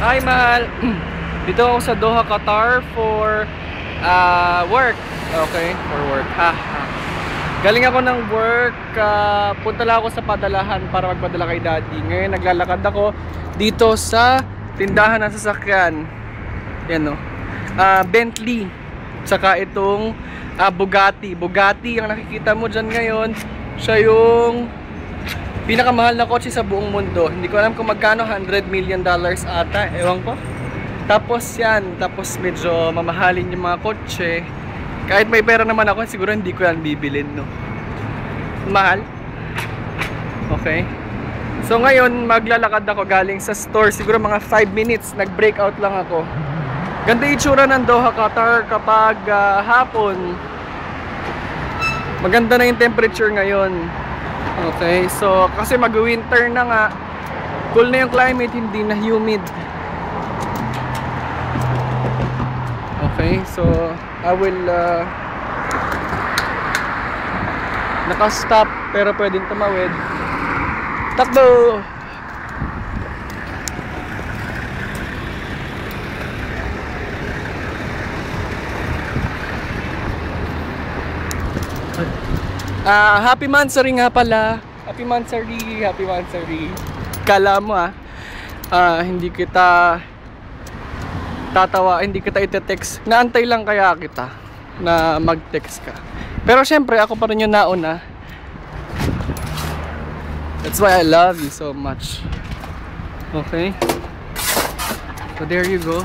Hi, mahal. Dito ako sa Doha, Qatar for work. Okay, for work. Galing ako ng work. Punta lang ako sa padalahan para magpadala kay daddy. Ngayon naglalakad ako dito sa tindahan ng sasakyan. Yan o. Bentley. Tsaka itong Bugatti. Bugatti ang nakikita mo dyan ngayon. Siya yung pinakamahal na kotse sa buong mundo. Hindi ko alam kung magkano, $100 million ata. Ewan ko. Tapos yan. Tapos medyo mamahalin yung mga kotse. Kahit may pera naman ako, siguro hindi ko yan bibilin, no? Mahal. Okay. So ngayon, maglalakad ako galing sa store. Siguro mga 5 minutes. Nag-breakout lang ako. Ganda itsura ng Doha, Qatar kapag hapon. Maganda na yung temperature ngayon. Okay, so kasi mag-winter na nga. Cool na yung climate, hindi na humid. Okay, so I will naka-stop pero pwedeng tumawid. Takbo! Happy Mansari nga pala. Happy Mansari, Happy Mansari. Kala mo hindi kita tatawa, hindi kita ite-text. Naantay lang kaya kita na mag-text ka. Pero syempre ako pa rin yung nauna. That's why I love you so much. Okay? So there you go.